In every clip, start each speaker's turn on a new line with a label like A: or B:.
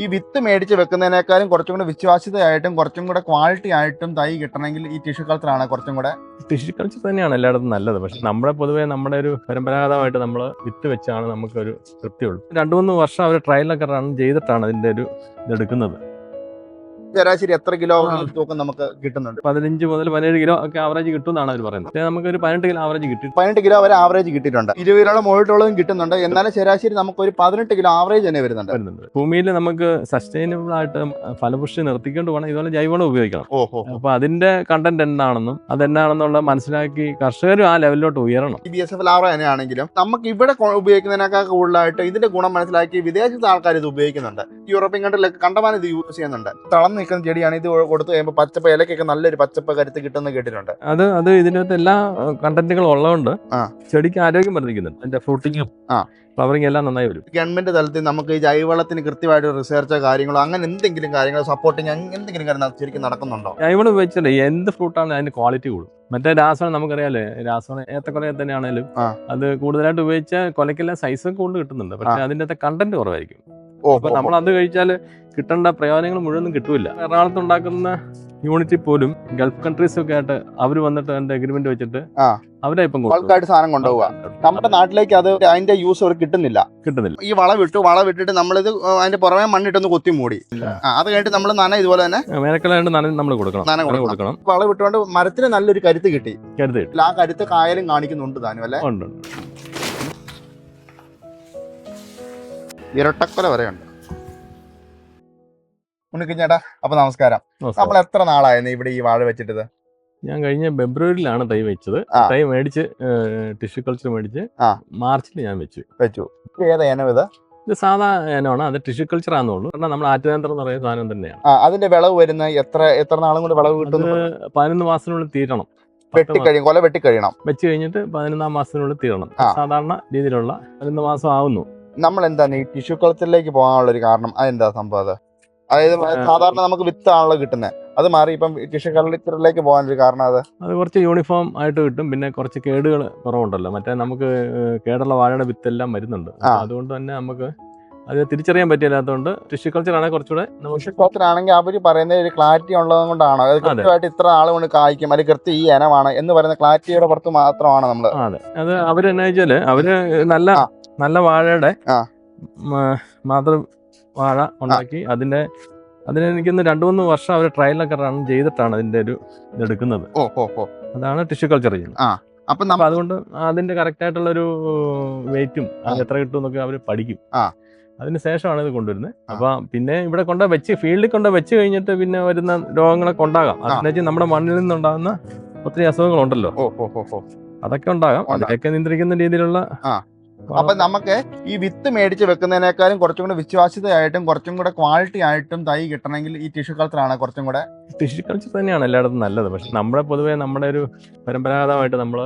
A: ഈ വിത്ത് മേടിച്ച് വെക്കുന്നതിനേക്കാളും കുറച്ചും കൂടെ വിശ്വാസ്യതയായിട്ടും കുറച്ചും കൂടെ ക്വാളിറ്റി ആയിട്ടും തൈ കിട്ടണമെങ്കിൽ ഈ ടിഷ്യൂ കൾച്ചറാണ് കുറച്ചും കൂടെ.
B: ടിഷ്യൂ കൾച്ചർ തന്നെയാണ് എല്ലായിടത്തും നല്ലത്. പക്ഷെ നമ്മുടെ പൊതുവേ നമ്മുടെ ഒരു പരമ്പരാഗതമായിട്ട് നമ്മൾ വിത്ത് വെച്ചാണ് നമുക്കൊരു തൃപ്തിയുള്ളൂ. 2-3 വർഷം അവർ ട്രയലൊക്കെ റൺ ചെയ്തിട്ടാണ് അതിൻ്റെ ഒരു ഇതെടുക്കുന്നത്.
A: ശരാശരി എത്ര കിലോ തൂക്കം നമുക്ക് കിട്ടുന്നുണ്ട്?
B: 15 മുതൽ 17 കിലോ ഒക്കെ ആവറേജ് കിട്ടുമെന്നാണ് അവർ പറയുന്നത്. നമുക്കൊരു 18 കിലോ ആവറേജ് കിട്ടി.
A: 18 കിലോ വരെ ആവറേജ് കിട്ടിയിട്ടുണ്ട്. 20 കിലോയുടെ മുകളിലുള്ളതും കിട്ടുന്നുണ്ട്. എന്നാലും ശരാശരി നമുക്കൊരു 18 കിലോ ആവറേജ് തന്നെ വരുന്നുണ്ട്.
B: ഭൂമിയിൽ നമുക്ക് സസ്റ്റൈനബിൾ ആയിട്ട് ഫലപുഷ്ടി നിർത്തിക്കൊണ്ട് വേണം ഇതുപോലെ ജൈവവളം ഉപയോഗിക്കണം. അപ്പൊ അതിന്റെ കണ്ടന്റ് എന്താണെന്നും അതെന്നാണെന്നുള്ളത് മനസ്സിലാക്കി കർഷകരും ആ ലെവലിലോട്ട് ഉയരണം.
A: BSF ലാവറ തന്നെയാണെങ്കിലും നമുക്ക് ഇവിടെ ഉപയോഗിക്കുന്നതിനേക്കാൾ കൂടുതലായിട്ട് ഇതിന്റെ ഗുണം മനസ്സിലാക്കി വിദേശത്തെ ആൾക്കാർ ഇത് ഉപയോഗിക്കുന്നുണ്ട്. യൂറോപ്യൻ കൺട്രിയിലൊക്കെ കണ്ടമാനം ഇത് യൂസ് ചെയ്യുന്നുണ്ട്. തളർന്നു നിൽക്കുന്ന ചെടിയാണ്. ഇത് കൊടുത്തു കഴിയുമ്പോൾ പച്ചപ്പ് ഇലക്കൊക്കെ നല്ലൊരു പച്ചപ്പ് കരുത്ത് കിട്ടുമെന്ന് കേട്ടിട്ടുണ്ട്.
B: അത് ഇതിനകത്ത് എല്ലാ കണ്ടന്റുകളും ഉള്ളതുകൊണ്ട് ചെടിക്ക് ആരോഗ്യം വർദ്ധിക്കുന്നുണ്ട്. അതിന്റെ ഫ്രൂട്ടിങ്ങും ഫ്ലവറിങ് എല്ലാം നന്നായി വരും.
A: ഗവൺമെന്റ് തലത്തിൽ നമുക്ക് ഈ ജൈവവളത്തിന് കൃത്യമായിട്ട് റിസർച്ചോ കാര്യങ്ങളോ അങ്ങനെ എന്തെങ്കിലും കാര്യങ്ങളോ സപ്പോർട്ടിങ് എന്തെങ്കിലും കാര്യം ശരിക്കും നടക്കുന്നുണ്ടോ?
B: ജൈവവളം ഉപയോഗിച്ചാൽ എന്ത് ഫ്രൂട്ടാണ് അതിന്റെ ക്വാളിറ്റി കൂടും. മറ്റേ രാസവളം നമുക്കറിയാലേ, രാസവളം ഏത്തക്കൊലയെ തന്നെയാണേലും അത് കൂടുതലായിട്ട് ഉപയോഗിച്ചാൽ കൊലക്കെല്ലാം സൈസൊക്കെ കൊണ്ട് കിട്ടുന്നുണ്ട്. പക്ഷെ അതിൻ്റെ അകത്തെ കണ്ടന്റ് കുറവായിരിക്കും. അപ്പൊ നമ്മൾ അത് കഴിച്ചാൽ കിട്ടേണ്ട പ്രയോജനങ്ങൾ മുഴുവൻ കിട്ടൂല. എറണാകുളത്ത് ഉണ്ടാക്കുന്ന യൂണിറ്റിൽ പോലും ഗൾഫ് കൺട്രീസ് ഒക്കെ ആയിട്ട് അവർ വന്നിട്ട് അതിന്റെ അഗ്രിമെന്റ് വെച്ചിട്ട് അവരെ ഇപ്പം
A: ബൾക്കായിട്ട് സാധനം കൊണ്ടുപോകുക. നമ്മുടെ നാട്ടിലേക്ക് അത് അതിന്റെ യൂസ് അവർ കിട്ടുന്നില്ല. ഈ വളവിട്ടിട്ട് നമ്മളിത് അതിന്റെ പുറമെ മണ്ണിട്ടൊന്ന് കൊത്തി മൂടി അത് കഴിഞ്ഞിട്ട് നമ്മൾ നന ഇതുപോലെ തന്നെ
B: വേനൽക്കാലം നമ്മൾ കൊടുക്കണം.
A: വളവിട്ടുകൊണ്ട് മരത്തിന് നല്ലൊരു കരുത്ത് കിട്ടി. ആ കരുത്ത് കായലും കാണിക്കുന്നുണ്ട് താനും അല്ലെ? ഇരട്ടക്കൊല വരെയുണ്ട്. ഉണ്ണിക്കുഞ്ഞേട്ടാ, അപ്പൊ നമസ്കാരം. നമ്മൾ എത്ര നാളായിരുന്നു ഇവിടെ ഈ വാഴ വെച്ചിട്ടത്?
B: ഞാൻ കഴിഞ്ഞ ഫെബ്രുവരിയിലാണ് തൈ വെച്ചത്. തൈ മേടിച്ച് ടിഷ്യൂ കൾച്ചർ മേടിച്ച് മാർച്ചിൽ ഞാൻ വെച്ചു.
A: ഏതാ ഇനം ഇത്?
B: ഇത് സാധാ ഇനമാണ്. അത് ടിഷ്യൂ കൾച്ചർ ആണെന്നുള്ളൂ. കാരണം നമ്മൾ ആറ്റുതന്ത്രം എന്ന് പറയുന്ന സാധനം തന്നെയാണ്.
A: അതിന്റെ വിളവ് വരുന്ന എത്ര നാളും കൊണ്ട് വിളവ് കിട്ടും?
B: 11 മാസത്തിനുള്ളിൽ തീരണം.
A: കൊല വെട്ടിക്കഴിയണം.
B: വെച്ച് കഴിഞ്ഞിട്ട് 11-ാം മാസത്തിനുള്ളിൽ തീരണം. സാധാരണ രീതിയിലുള്ള 11 മാസം ആവുന്നു.
A: നമ്മൾ എന്താണ് ഈ ടിഷ്യൂ കൾച്ചറിലേക്ക് പോകാനുള്ള ഒരു കാരണം? അതെന്താ സംഭവം? അതായത് സാധാരണ നമുക്ക് വിത്താണല്ലോ കിട്ടുന്നത്, അത് മാറി ഇപ്പം ടിഷ്യൂ കൾച്ചറിലേക്ക് പോകാനൊരു കാരണം? അത്
B: കുറച്ച് യൂണിഫോം ആയിട്ട് കിട്ടും. പിന്നെ കുറച്ച് കേടുകൾ കുറവുണ്ടല്ലോ. മറ്റേ നമുക്ക് കേടുള്ള വാഴയുടെ വിത്തെല്ലാം വരുന്നുണ്ട്. അതുകൊണ്ട് തന്നെ നമുക്ക് അത് തിരിച്ചറിയാൻ പറ്റില്ലാത്തതുകൊണ്ട് ടിഷ്യൂ കൾച്ചർ ആണെങ്കിൽ കുറച്ചുകൂടെ.
A: ടിഷ്യൂ കൾച്ചർ ആണെങ്കിൽ അവർ പറയുന്ന ഒരു ക്ലാരിറ്റി ഉള്ളത് കൊണ്ടാണോ? അത് കൃത്യമായിട്ട് ഇത്ര ആൾ കൊണ്ട് കായ്ക്കും, അല്ലെങ്കിൽ കൃത്യം ഈ ഇനമാണ് എന്ന് പറയുന്ന ക്ലാരിറ്റിയുടെ പുറത്ത് മാത്രമാണ് നമ്മൾ.
B: അതെ, അത് അവരെന്നാ വെച്ചാല് അവര് നല്ല വാഴയുടെ മാത്രം വാഴ ഉണ്ടാക്കി അതിനെനിക്കൊന്ന് 2-3 വർഷം അവർ ട്രയലൊക്കെ റൺ ചെയ്തിട്ടാണ് അതിന്റെ ഒരു ഇതെടുക്കുന്നത്. അതാണ് ടിഷ്യൂ കൾച്ചർ ചെയ്യുന്നത്. അപ്പൊ അതുകൊണ്ട് അതിന്റെ കറക്റ്റ് ആയിട്ടുള്ള ഒരു വെയിറ്റും അത് എത്ര കിട്ടും എന്നൊക്കെ അവർ പഠിക്കും. അതിന് ശേഷമാണ് ഇത് കൊണ്ടുവരുന്നത്. അപ്പൊ പിന്നെ ഇവിടെ ഫീൽഡിൽ വെച്ച് കഴിഞ്ഞിട്ട് പിന്നെ വരുന്ന രോഗങ്ങളൊക്കെ ഉണ്ടാകാം. അതെന്ന് വെച്ചാൽ നമ്മുടെ മണ്ണിൽ നിന്നുണ്ടാകുന്ന ഒത്തിരി അസുഖങ്ങളുണ്ടല്ലോ, അതൊക്കെ ഉണ്ടാകാം. അതൊക്കെ നിയന്ത്രിക്കുന്ന രീതിയിലുള്ള.
A: അപ്പൊ നമുക്ക് ഈ വിത്ത് മേടിച്ച് വെക്കുന്നതിനേക്കാളും കുറച്ചും കൂടെ വിശ്വാസ്യതയായിട്ടും കുറച്ചും കൂടെ ക്വാളിറ്റി ആയിട്ടും തൈ കിട്ടണമെങ്കിൽ ഈ ടിഷ്യൂ കൾച്ചറാണ് കുറച്ചും കൂടെ.
B: ടിഷ്യൂ കൾച്ചർ തന്നെയാണ് എല്ലായിടത്തും നല്ലത്. പക്ഷെ നമ്മുടെ പൊതുവേ നമ്മുടെ ഒരു പരമ്പരാഗതമായിട്ട് നമ്മൾ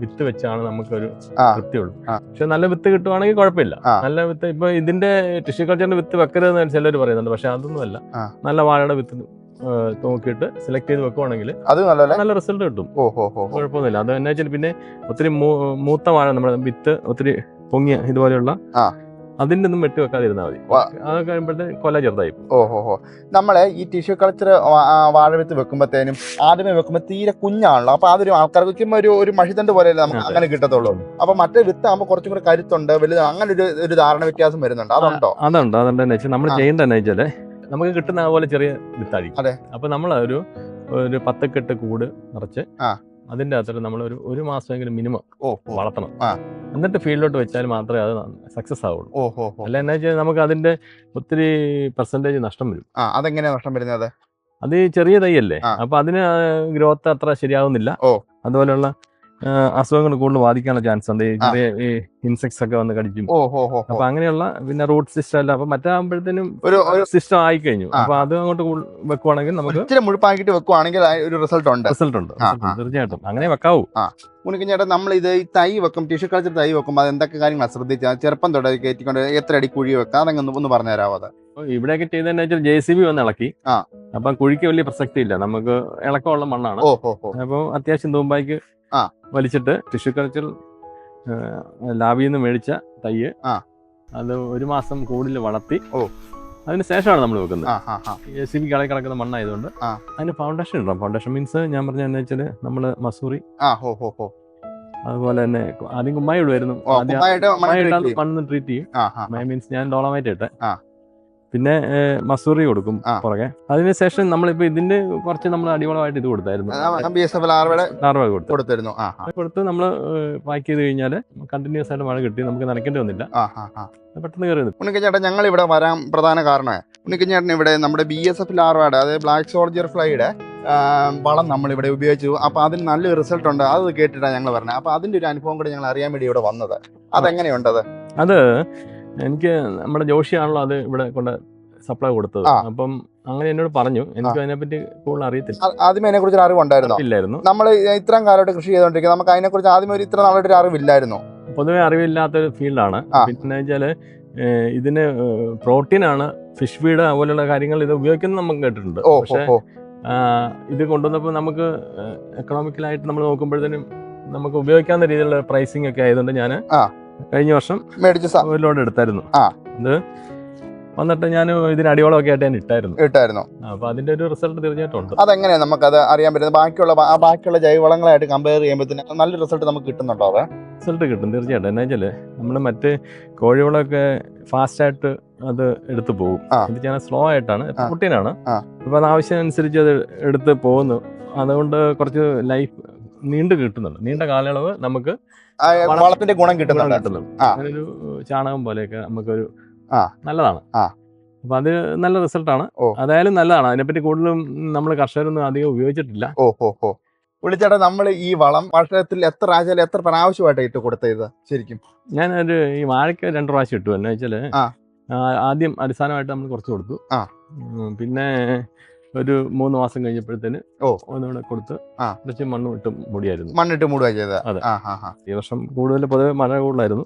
B: വിത്ത് വെച്ചാണ് നമുക്കൊരു തൃപ്തിയുള്ളൂ. പക്ഷെ നല്ല വിത്ത് കിട്ടുവാണെങ്കിൽ കുഴപ്പമില്ല. നല്ല വിത്ത് ഇപ്പൊ ഇതിന്റെ ടിഷ്യൂ കൾച്ചറിന്റെ വിത്ത് വെക്കരുതെന്ന് ചിലർ പറയുന്നുണ്ട്. പക്ഷെ അതൊന്നുമല്ല. നല്ല വാഴയുടെ വിത്ത് നോക്കിയിട്ട് സെലക്ട് ചെയ്ത് വെക്കുവാണെങ്കിൽ അത് നല്ല റിസൾട്ട് കിട്ടും. കുഴപ്പമൊന്നുമില്ല. അത് എന്നാ വെച്ചാൽ പിന്നെ ഒത്തിരി മൂത്ത വാഴ നമ്മുടെ വിത്ത് ഒത്തിരി പൊങ്ങിയ ഇതുപോലെയുള്ള അതിന്റെ ഒന്നും വെട്ടി വെക്കാതിരുന്നാൽ മതി. അത് കഴിയുമ്പോഴത്തേക്ക് കൊല ചെറുതായി.
A: നമ്മള് ഈ ടിഷ്യൂ കൾച്ചർ വാഴ വിത്ത് വെക്കുമ്പോഴത്തേനും ആദ്യമേ വെക്കുമ്പോൾ തീരെ കുഞ്ഞാണല്ലോ. അപ്പൊ അതൊരു ആൾക്കാർക്ക് വെക്കുമ്പോൾ ഒരു മഷിതണ്ട് പോലെയല്ലേ നമുക്ക് അങ്ങനെ കിട്ടത്തുള്ളൂ. അപ്പൊ മറ്റേ വിത്ത് ആകുമ്പോൾ കുറച്ചും കൂടെ കരുത്തുണ്ട്, വലുത്, അങ്ങനെ ഒരു ധാരണ വ്യത്യാസം വരുന്നുണ്ട്. അതുണ്ടോ?
B: അതുണ്ട്. അതുണ്ടെന്ന് വെച്ചാൽ നമ്മൾ ചെയ്യേണ്ടതെന്ന് വെച്ചാല് നമുക്ക് കിട്ടുന്ന അതുപോലെ ചെറിയ വിത്തായിരിക്കും. അപ്പൊ നമ്മൾ ഒരു 10 കെട്ട് കൂട് നിറച്ച് അതിന്റെ അകത്ത് നമ്മൾ ഒരു മാസമെങ്കിലും മിനിമം വളർത്തണം. എന്നിട്ട് ഫീൽഡിലോട്ട് വെച്ചാൽ മാത്രമേ അത് സക്സസ് ആവുള്ളൂ. അല്ല എന്നാ വെച്ചാൽ നമുക്ക് അതിന്റെ ഒത്തിരി പെർസെന്റേജ് നഷ്ടം വരും.
A: അതെങ്ങനെയാ നഷ്ടം വരുന്നത്?
B: അത് ചെറിയ തൈയല്ലേ, അപ്പൊ അതിന് ഗ്രോത്ത് അത്ര ശരിയാവുന്നില്ല. അതുപോലെയുള്ള അസുഖങ്ങൾ കൂടുതൽ ബാധിക്കാനുള്ള ചാൻസ് ഉണ്ട്. ചെറിയ ഇൻസെക്ട്സ് ഒക്കെ വന്ന് കടിക്കും. അപ്പൊ അങ്ങനെയുള്ള പിന്നെ റൂട്ട് സിസ്റ്റം അല്ല. അപ്പൊ മറ്റാകുമ്പോഴത്തേനും ഒരു സിസ്റ്റം ആയി കഴിഞ്ഞു. അപ്പൊ അത് അങ്ങോട്ട് വെക്കുവാണെങ്കിൽ നമുക്ക്
A: മുഴുപ്പാക്കിട്ട് വെക്കുവാണെങ്കിൽ ഒരു റിസൾട്ട് ഉണ്ട്.
B: തീർച്ചയായിട്ടും അങ്ങനെ വെക്കാവൂ.
A: ഉണ്ണിക്കുഞ്ഞേട്ടാ, നമ്മൾ ഇത് ഈ തൈ വെക്കും, ടിഷ്യൂ കൾച്ചർ തൈ വെക്കുമ്പോൾ അത് എന്തൊക്കെ കാര്യങ്ങൾ ശ്രദ്ധിച്ചാൽ ചെറുപ്പം തൊട്ട് കയറ്റിക്കൊണ്ട് എത്ര അടി കുഴി വെക്കാം, അതങ്ങനെ ഒന്ന് പറഞ്ഞു തരാമോ? അത്
B: ഇവിടെയൊക്കെ ചെയ്തതെന്ന് വെച്ചാൽ JCB വന്ന് ഇളക്കി. അപ്പൊ കുഴിക്ക് വലിയ പ്രസക്തി ഇല്ല, നമുക്ക് ഇളക്കമുള്ള മണ്ണാണ്. അപ്പൊ അത്യാവശ്യം തൂമ്പായിക്ക് വലിച്ചിട്ട് ടിഷ്യൂ കൾച്ചർ ലാബിൽ നിന്ന് മേടിച്ച തൈ അത് 1 മാസം കൂടുതൽ വളർത്തി അതിന് ശേഷമാണ് നമ്മൾ വെക്കുന്നത്.
A: ആ ആ ആ
B: JCB കളി കിടക്കുന്ന മണ്ണായതുകൊണ്ട്
A: ആ.
B: അതിന് ഫൗണ്ടേഷൻ ഇടാം. ഫൗണ്ടേഷൻ മീൻസ് ഞാൻ പറഞ്ഞ എന്താ വെച്ചാൽ നമ്മൾ മസൂറി അതുപോലെ തന്നെ ആദ്യം കുമ്മായി ഇടുമായിരുന്നു. മണ്ണ് ട്രീറ്റ് ചെയ്യും. മീൻസ് ഞാൻ ഡോളമൈറ്റ് ഇട്ടെ, പിന്നെ മസൂറി കൊടുക്കും പുറകെ. അതിനുശേഷം നമ്മളിപ്പോ ഇതിന്റെ കുറച്ച് നമ്മൾ അടിവളമായിട്ട് ഇത് കൊടുത്തായിരുന്നു, കൊടുത്ത് നമ്മൾ പാക്ക് ചെയ്ത് കഴിഞ്ഞാൽ കണ്ടിന്യൂസ് ആയിട്ട് മഴ കിട്ടി, നമുക്ക് നനയ്ക്കേണ്ടി വന്നില്ല, പെട്ടെന്ന് കയറി.
A: ഉണ്ണിക്കഞ്ചേട്ടൻ ഞങ്ങൾ ഇവിടെ വരാൻ പ്രധാന കാരണം ഉണ്ണിക്കഞ്ചേട്ടൻ ഇവിടെ നമ്മുടെ BSF ലാർവയുടെ അതായത് ബ്ലാക്ക് സോൾജർ ഫ്ലൈയുടെ വളം നമ്മളിവിടെ ഉപയോഗിച്ചു. അപ്പോൾ അതിന് നല്ലൊരു റിസൾട്ട് ഉണ്ട്. അത് കേട്ടിട്ടാണ് ഞങ്ങൾ പറഞ്ഞത്. അപ്പോൾ അതിൻ്റെ ഒരു അനുഭവം കൂടി ഞങ്ങൾ അറിയാൻ വേണ്ടി ഇവിടെ വന്നത്. അതെങ്ങനെയുണ്ടത്?
B: അത് എനിക്ക് നമ്മുടെ ജോഷിയാണല്ലോ അത് ഇവിടെ കൊണ്ട് സപ്ലൈ കൊടുത്തത്. അപ്പം അങ്ങനെ എന്നോട് പറഞ്ഞു. എനിക്ക് അതിനെപ്പറ്റി കൂടുതൽ അറിയത്തില്ല.
A: ആദ്യമേ അതിനെ കുറിച്ച് അറിവുണ്ടായിരുന്നു?
B: ഇല്ലായിരുന്നു.
A: നമ്മൾ ഇത്രയും കാലമായിട്ട് കൃഷി ചെയ്തോണ്ടിരിക്കുന്നത്, നമുക്ക് അതിനെ കുറിച്ച് ആദ്യം ഇത്ര നാളായിട്ട് അറിവില്ലായിരുന്നു.
B: പൊതുവെ അറിവില്ലാത്തൊരു ഫീൽഡാണ്. പിന്നെ വെച്ചാല് ഇതിന് പ്രോട്ടീനാണ്, ഫിഷ് ഫീഡ് അതുപോലെയുള്ള കാര്യങ്ങൾ ഇത് ഉപയോഗിക്കുന്നത് നമുക്ക് കേട്ടിട്ടുണ്ട്. പക്ഷെ ഇത് കൊണ്ടുവന്നപ്പോൾ നമുക്ക് എക്കണോമിക്കലായിട്ട് നമ്മൾ നോക്കുമ്പോഴത്തേനും നമുക്ക് ഉപയോഗിക്കാവുന്ന രീതിയിലുള്ള പ്രൈസിങ് ഒക്കെ ആയതുകൊണ്ട് ഞാൻ കഴിഞ്ഞ വർഷം ഒരു ലോഡ് എടുത്തായിരുന്നു. അത് വന്നിട്ട് ഞാൻ ഇതിന് അടിവളമൊക്കെ ആയിട്ട് ഞാൻ ഇട്ടായിരുന്നു. അപ്പൊ അതിന്റെ ഒരു റിസൾട്ട് തീർച്ചയായിട്ടും ഉണ്ട്.
A: അതെങ്ങനെയാ നമുക്കത് അറിയാൻ പറ്റുന്നത്? ബാക്കിയുള്ള ജൈവവളങ്ങളായിട്ട് കമ്പയർ ചെയ്യുമ്പോൾ നല്ല റിസൾട്ട് നമുക്ക് കിട്ടുന്നുണ്ടോ?
B: റിസൾട്ട് കിട്ടും തീർച്ചയായിട്ടും. എന്താ വെച്ചാല് നമ്മൾ മറ്റ് കോഴിവളമൊക്കെ ഫാസ്റ്റ് ആയിട്ട് അത് എടുത്തു പോകും. ഇത് ഞാൻ സ്ലോ ആയിട്ടാണ്, പ്രോട്ടീനാണ്. അപ്പൊ അത് ആവശ്യമനുസരിച്ച് അത് എടുത്ത് പോകുന്നു. അതുകൊണ്ട് കുറച്ച് ലൈഫ് നീണ്ടു കിട്ടുന്നുണ്ട്, നീണ്ട കാലയളവ് നമുക്ക്
A: വളത്തിന്റെ ഗുണം കിട്ടുന്നുണ്ട്.
B: അങ്ങനൊരു ചാണകം പോലെയൊക്കെ നമുക്കൊരു നല്ലതാണ്. അപ്പൊ അത് നല്ല റിസൾട്ടാണ്. അതായാലും നല്ലതാണ്. അതിനെപ്പറ്റി കൂടുതലും നമ്മൾ കർഷകരൊന്നും അധികം ഉപയോഗിച്ചിട്ടില്ല.
A: വിളിച്ചേട്ടാ, നമ്മൾ ഈ വളം വർഷത്തിൽ എത്ര പ്രാവശ്യമായിട്ട് ഇട്ട് കൊടുത്തത് ശരിക്കും?
B: ഞാനൊരു ഈ വാഴയ്ക്ക് 2 പ്രാവശ്യം ഇട്ടു. എന്ന് വെച്ചാല് ആദ്യം അടിസ്ഥാനമായിട്ട് നമ്മൾ കുറച്ച് കൊടുത്തു. പിന്നെ ഒരു 3 മാസം കഴിഞ്ഞപ്പോഴത്തേന് ഒന്നുകൂടെ കൊടുത്ത് കുറച്ച് മണ്ണിട്ട് മൂടുക ചെയ്തത്. അതെ. ഈ വർഷം കൂടുതൽ പൊതുവെ മഴ കൂടുതലായിരുന്നു.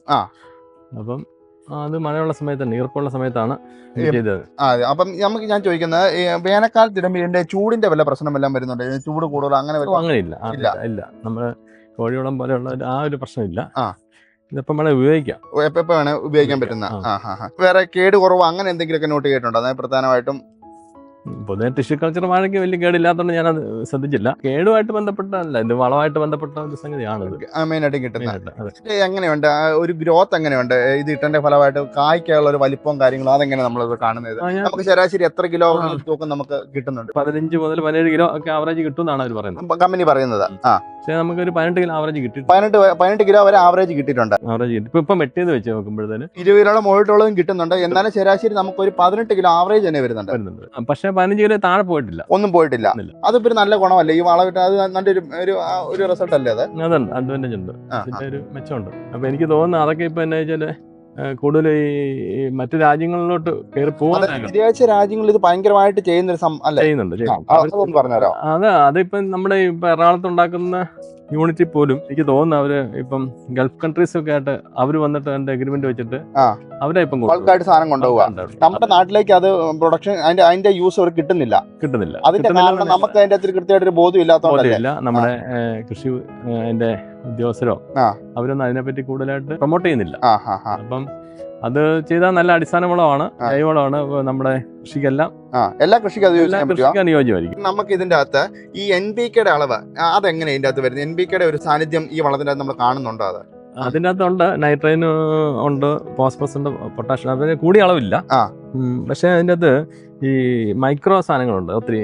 B: അപ്പം അത് മഴയുള്ള സമയത്താണ്, ഈർപ്പമുള്ള സമയത്താണ് ചെയ്തത്.
A: അപ്പം ഞാൻ ചോദിക്കുന്നത്, വേനൽക്കാലത്തിടുമ്പോൾ ഇതിന്റെ ചൂടിന്റെ വല്ല പ്രശ്നമെല്ലാം വരുന്നുണ്ട്? ചൂട് കൂടുതൽ
B: അങ്ങനെയില്ല. ഇല്ല, നമ്മള് കോഴിവളം പോലെയുള്ള ആ ഒരു പ്രശ്നമില്ല. ഇതിപ്പം വേണേൽ ഉപയോഗിക്കാം,
A: എപ്പോ വേണേൽ ഉപയോഗിക്കാൻ പറ്റുന്ന. വേറെ കേട് കുറവ് അങ്ങനെ എന്തെങ്കിലുമൊക്കെ നോട്ട് ചെയ്തിട്ടുണ്ടോ? അതായത് പ്രധാനമായിട്ടും
B: പൊതുവെ ടിഷ്യൂ കൾച്ചർ വാഴയ്ക്ക് വലിയ കേടില്ലാത്തതുകൊണ്ട് ഞാനത് ശ്രദ്ധിച്ചില്ല. കേടുമായിട്ട് ബന്ധപ്പെട്ടല്ല, ഇത് വളമായിട്ട് ബന്ധപ്പെട്ട ഒരു സംഗതിയാണ്
A: മെയിനായിട്ട് കിട്ടുന്നത്. എങ്ങനെയുണ്ട് ഒരു ഗ്രോത്ത്? എങ്ങനെയുണ്ട് ഇത് ഇട്ടതിന്റെ ഫലമായിട്ട് കായ്ക്കുള്ള ഒരു വലിപ്പവും കാര്യങ്ങളും അതെങ്ങനെ നമ്മൾ കാണുന്നത്? നമുക്ക് ശരാശരി എത്ര കിലോ തൂക്കം നമുക്ക് കിട്ടുന്നുണ്ട്?
B: 15 മുതൽ 17 കിലോ ഒക്കെ ആവറേജ് കിട്ടുമെന്നാണ് അവർ പറയുന്നത്,
A: കമ്പനി പറയുന്നത്.
B: പക്ഷേ നമുക്കൊരു 18 കിലോ ആവറേജ് കിട്ടി.
A: 18 കിലോ വരെ ആവറേജ് കിട്ടിയിട്ടുണ്ട്.
B: ഇപ്പം വെട്ടിയത് വെച്ച് നോക്കുമ്പോഴത്തേന്
A: 20 കിലോയുടെ മുകളിലുള്ളതും കിട്ടുന്നുണ്ട്. എന്നാലും ശരാശരി നമുക്കൊരു 18 കിലോ ആവറേജ് തന്നെ വരുന്നുണ്ട്.
B: പക്ഷേ 15 കിലോ താഴെ പോയിട്ടില്ല,
A: ഒന്നും പോയിട്ടില്ല. അതിപ്പോ നല്ല ഗുണമല്ലേ ഈ വളവിട്ട്? അത് നല്ലൊരു ഒരു റിസൾട്ട് അല്ലേ?
B: അതുണ്ട്, അഡ്വാൻറ്റേജ് ഉണ്ട്, അതിന്റെ ഒരു മെച്ചമുണ്ട്. അപ്പൊ എനിക്ക് തോന്നുന്നു അതൊക്കെ ഇപ്പൊ എന്നാ വെച്ചാല് കൂടുതൽ ഈ മറ്റു രാജ്യങ്ങളിലോട്ട് കയറി പോകാൻ
A: വിദേശ രാജ്യങ്ങളിൽ ഇത് ഭയങ്കരമായിട്ട്
B: ചെയ്യുന്നുണ്ട്. അതിപ്പം നമ്മുടെ ഇപ്പൊ എറണാകുളത്ത് ഉണ്ടാക്കുന്ന യൂണിറ്റി പോലും എനിക്ക് തോന്നുന്നു അവര് ഇപ്പം ഗൾഫ് കൺട്രീസ് ഒക്കെ ആയിട്ട് അവര് വന്നിട്ട് അതിന്റെ അഗ്രിമെന്റ് വെച്ചിട്ട് അവരെ ഇപ്പം
A: സാധനം കൊണ്ടുപോകുക. നമ്മുടെ നാട്ടിലേക്ക് അത് പ്രൊഡക്ഷൻ അതിന്റെ യൂസ് അവർ കിട്ടുന്നില്ല. അതിന്റെ കാരണം നമുക്ക് അതിന്റെ അത്ര കൃത്യമായിട്ട് ഒരു ബോധ്യം ഇല്ലാത്തതുകൊണ്ടല്ല.
B: നമ്മുടെ കൃഷി അതിന്റെ ഉദ്യോഗസ്ഥരോ അവരൊന്നും അതിനെപ്പറ്റി കൂടുതലായിട്ട് പ്രൊമോട്ട് ചെയ്യുന്നില്ല. അപ്പം അത് ചെയ്താൽ നല്ല അടിസ്ഥാന വളമാണ്, ജൈവവളമാണ്. നമ്മുടെ കൃഷിക്കെല്ലാം
A: എല്ലാ കൃഷിക്കും അത്
B: അനുയോജ്യമായിരിക്കും.
A: നമുക്ക് ഇതിന്റെ അകത്ത് ഈ NPK അളവ് അതെങ്ങനെ ഇതിന്റെ അകത്ത് വരുന്നത്? NPK ഒരു സാന്നിധ്യം ഈ വളത്തിന്റെ അകത്ത് നമ്മൾ കാണുന്നുണ്ടോ? അത്
B: അതിൻ്റെ അകത്തുണ്ട്, നൈട്രജൻ ഉണ്ട്, ഫോസ്ഫറസ് ഉണ്ട്, പൊട്ടാഷ്യം. അതിന് കൂടിയ അളവില്ല. പക്ഷെ അതിൻ്റെ അകത്ത് ഈ മൈക്രോ സാധനങ്ങളുണ്ട് ഒത്തിരി,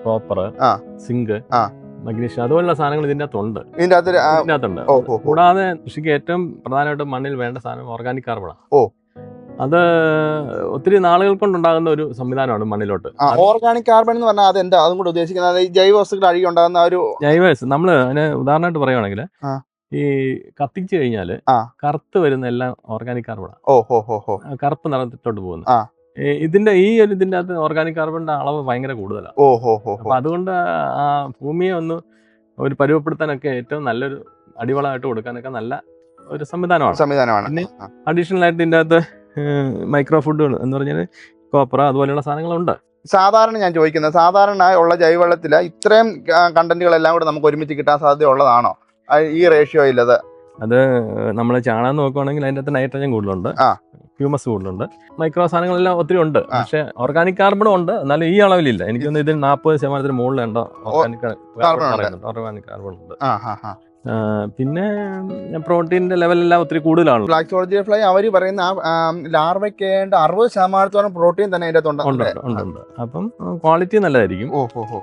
B: കോപ്പർ, സിങ്ക്, മഗ്നീഷ്യം അതുപോലുള്ള സാധനങ്ങൾ ഇതിൻ്റെ അകത്തുണ്ട്. കൂടാതെ കൃഷിക്ക് ഏറ്റവും പ്രധാനമായിട്ടും മണ്ണിൽ വേണ്ട സാധനം ഓർഗാനിക് കാർബണാണ്. അത് ഒത്തിരി നാളുകൾ കൊണ്ടുണ്ടാകുന്ന ഒരു സംവിധാനമാണ് മണ്ണിലോട്ട്.
A: ഓർഗാനിക് കാർബൺ എന്ന് പറഞ്ഞാൽ അതെന്താ അതും കൂടെ ഉദ്ദേശിക്കുന്നത്? ഈ ജൈവ വസ്തുക്കൾ അഴുകി ഉണ്ടാകുന്ന ഒരു
B: നമ്മൾ അതിന് ഉദാഹരണമായിട്ട് പറയുകയാണെങ്കിൽ ഈ കത്തിച്ചു കഴിഞ്ഞാല് കറുത്ത് വരുന്ന എല്ലാം ഓർഗാനിക് കാർബണാണ്, കറുപ്പ് നിറത്തിലോട്ട് പോകുന്നത്. ഇതിന്റെ അകത്ത് ഓർഗാനിക് കാർബണിന്റെ അളവ് ഭയങ്കര കൂടുതലാണ്. അപ്പൊ അതുകൊണ്ട് ആ ഭൂമിയെ ഒന്ന് ഒരു പരുവപ്പെടുത്താനൊക്കെ ഏറ്റവും നല്ലൊരു അടിവളമായിട്ട് കൊടുക്കാനൊക്കെ നല്ല ഒരു സംവിധാനമാണ്. പിന്നെ അഡീഷണൽ ആയിട്ട് ഇതിന്റെ അകത്ത് മൈക്രോ ഫുഡുകൾ എന്ന് പറഞ്ഞാൽ കോപ്പർ അതുപോലെയുള്ള സാധനങ്ങളുണ്ട്.
A: സാധാരണ ഞാൻ ചോദിക്കുന്നത്, സാധാരണ ഉള്ള ജൈവവളത്തിൽ ഇത്രയും കണ്ടന്റുകളെല്ലാം കൂടെ നമുക്ക് ഒരുമിച്ച് കിട്ടാൻ സാധ്യത ഉള്ളതാണോ ഈ റേഷ്യോ ഇല്ലത്?
B: അത് നമ്മൾ ചാണകം നോക്കുവാണെങ്കിൽ അതിൻ്റെ അകത്ത് നൈട്രജൻ കൂടുതലുണ്ട്, ഹ്യൂമസ് കൂടുതലുണ്ട്. മൈക്രോ സാധനങ്ങളെല്ലാം ഒത്തിരി ഉണ്ട്. പക്ഷേ ഓർഗാനിക് കാർബണും ഉണ്ട്, എന്നാലും ഈ അളവിലില്ല. എനിക്കൊന്ന് ഇതിൽ 40% മുകളിലുണ്ടോ ഓർഗാനിക് കാർബൺ ഉണ്ട്. പിന്നെ പ്രോട്ടീൻ്റെ ലെവലെല്ലാം ഒത്തിരി കൂടുതലാണ്.
A: ബ്ലാക്ക് സോൾജിയർ ഫ്ലൈ അവർ പറയുന്ന ലാർവയ്ക്ക് 60% പ്രോട്ടീൻ തന്നെ അതിൻ്റെ
B: ഉണ്ട്. അപ്പം ക്വാളിറ്റി നല്ലതായിരിക്കും.